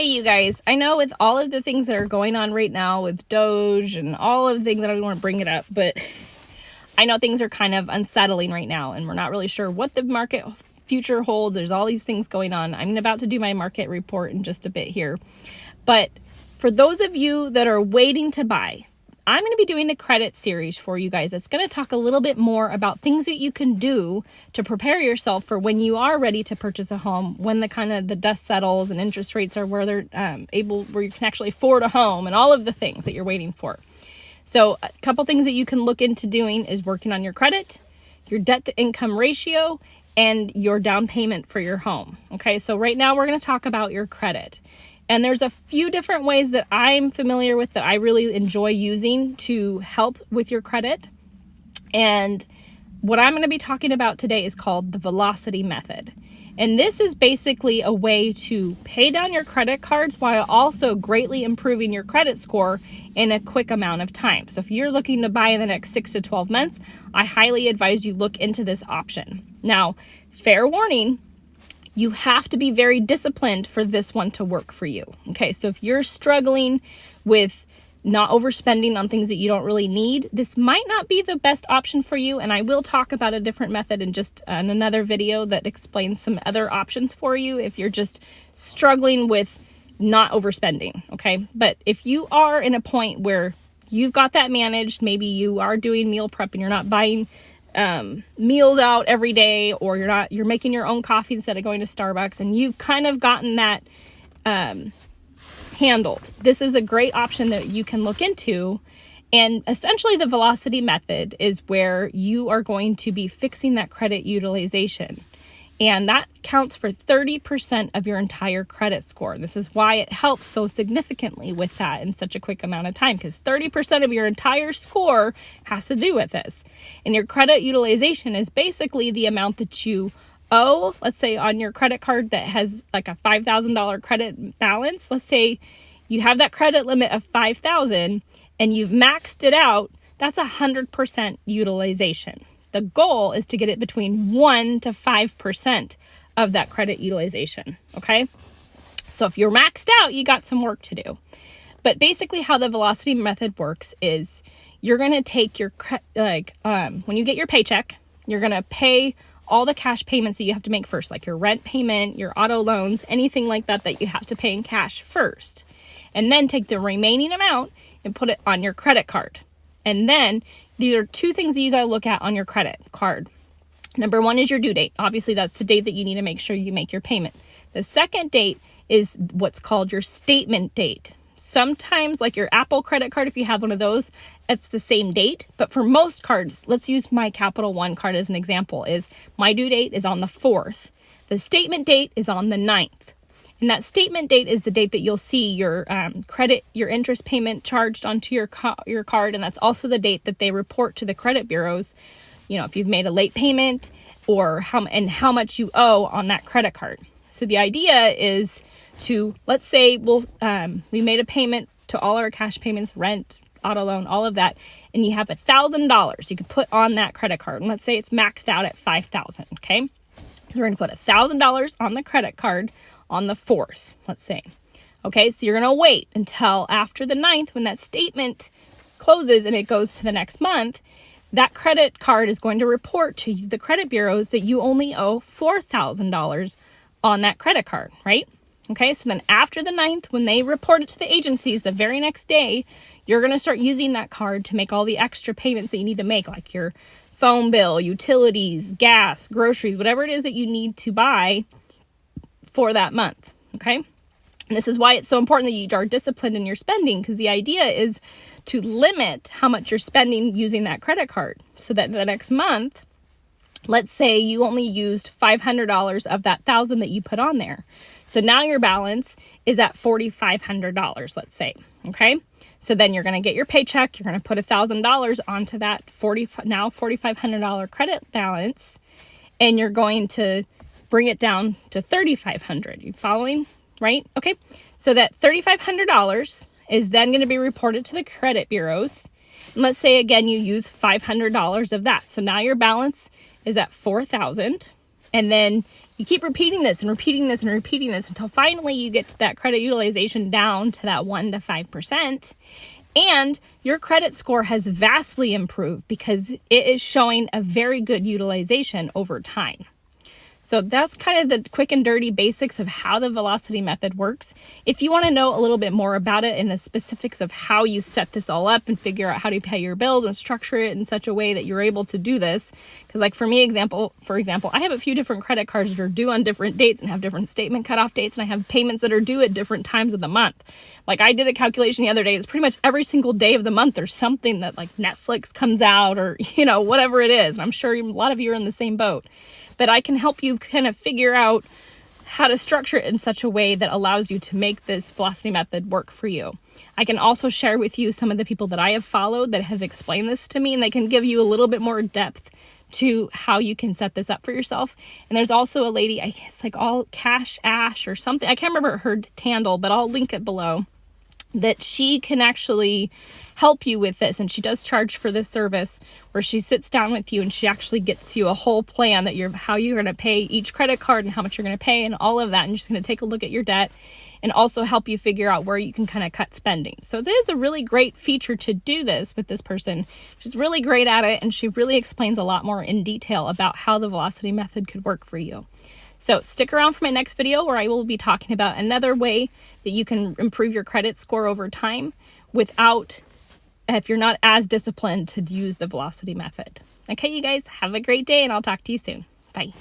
Hey, you guys, I know with all of the things that are going on right now with Doge and all of the things, that I don't want to bring it up, but I know things are kind of unsettling right now and we're not really sure what the market future holds. There's all these things going on. I'm about to do my market report in just a bit here. But for those of you that are waiting to buy, I'm going to be doing a credit series for you guys. It's going to talk a little bit more about things that you can do to prepare yourself for when you are ready to purchase a home, when the dust settles and interest rates are where they're where you can actually afford a home and all of the things that you're waiting for. So a couple things that you can look into doing is working on your credit, your debt to income ratio, and your down payment for your home. Okay, so right now we're going to talk about your credit. And there's a few different ways that I'm familiar with that I really enjoy using to help with your credit. And what I'm going to be talking about today is called the velocity method. And this is basically a way to pay down your credit cards while also greatly improving your credit score in a quick amount of time. So if you're looking to buy in the next 6 to 12 months, I highly advise you look into this option. Now, fair warning, you have to be very disciplined for this one to work for you. Okay, so if you're struggling with not overspending on things that you don't really need, this might not be the best option for you. And I will talk about a different method in another video that explains some other options for you if you're just struggling with not overspending. Okay, but if you are in a point where you've got that managed, maybe you are doing meal prep and you're not buying meals out every day, or you're making your own coffee instead of going to Starbucks, and you've kind of gotten that handled, this is a great option that you can look into. And essentially the velocity method is where you are going to be fixing that credit utilization, and that counts for 30% of your entire credit score. This is why it helps so significantly with that in such a quick amount of time, because 30% of your entire score has to do with this. And your credit utilization is basically the amount that you owe. Let's say on your credit card that has like a $5,000 credit balance. Let's say you have that credit limit of $5,000 and you've maxed it out. That's 100% utilization. The goal is to get it between 1 to 5% of that credit utilization, okay? So if you're maxed out, you got some work to do. But basically how the velocity method works is you're going to take your, when you get your paycheck, you're going to pay all the cash payments that you have to make first, like your rent payment, your auto loans, anything like that you have to pay in cash first. And then take the remaining amount and put it on your credit card. And then these are two things that you got to look at on your credit card. Number one is your due date. Obviously, that's the date that you need to make sure you make your payment. The second date is what's called your statement date. Sometimes, like your Apple credit card, if you have one of those, it's the same date. But for most cards, let's use my Capital One card as an example, is my due date is on the 4th. The statement date is on the 9th. And that statement date is the date that you'll see your your interest payment charged onto your card. And that's also the date that they report to the credit bureaus, if you've made a late payment or how much you owe on that credit card. So the idea is to, let's say we made a payment to all our cash payments, rent, auto loan, all of that, and you have $1,000 you could put on that credit card. And let's say it's maxed out at $5,000, okay? We're going to put $1,000 on the credit card on the 4th, let's say. Okay, so you're going to wait until after the 9th when that statement closes and it goes to the next month. That credit card is going to report to the credit bureaus that you only owe $4,000 on that credit card, right? Okay, so then after the 9th, when they report it to the agencies the very next day, you're going to start using that card to make all the extra payments that you need to make, like your phone bill, utilities, gas, groceries, whatever it is that you need to buy for that month, okay? And this is why it's so important that you are disciplined in your spending, because the idea is to limit how much you're spending using that credit card, so that the next month, let's say you only used $500 of that $1,000 that you put on there. So now your balance is at $4,500, let's say, okay? So then you're going to get your paycheck, you're going to put $1,000 onto that $4,500 credit balance, and you're going to bring it down to $3,500. You following? Right? Okay. So that $3,500 is then going to be reported to the credit bureaus. And let's say again, you use $500 of that. So now your balance is at $4,000. And then You keep repeating this and repeating this and repeating this until finally you get to that credit utilization down to that 1 to 5%. And your credit score has vastly improved because it is showing a very good utilization over time. So that's kind of the quick and dirty basics of how the velocity method works. If you want to know a little bit more about it and the specifics of how you set this all up and figure out how to pay your bills and structure it in such a way that you're able to do this, because like for example, I have a few different credit cards that are due on different dates and have different statement cutoff dates, and I have payments that are due at different times of the month. Like I did a calculation the other day, it's pretty much every single day of the month there's something that like Netflix comes out or, whatever it is. And I'm sure a lot of you are in the same boat. But I can help you kind of figure out how to structure it in such a way that allows you to make this velocity method work for you. I can also share with you some of the people that I have followed that have explained this to me, and they can give you a little bit more depth to how you can set this up for yourself. And there's also a lady, I guess like All Cash Ash or something. I can't remember her handle, but I'll link it below, that she can actually help you with this. And she does charge for this service where she sits down with you and she actually gets you a whole plan that how you're going to pay each credit card and how much you're going to pay and all of that. And you're just going to take a look at your debt and also help you figure out where you can kind of cut spending. So this is a really great feature to do this with this person. She's really great at it, and she really explains a lot more in detail about how the velocity method could work for you. So stick around for my next video where I will be talking about another way that you can improve your credit score over time if you're not as disciplined to use the velocity method. Okay, you guys, have a great day and I'll talk to you soon. Bye.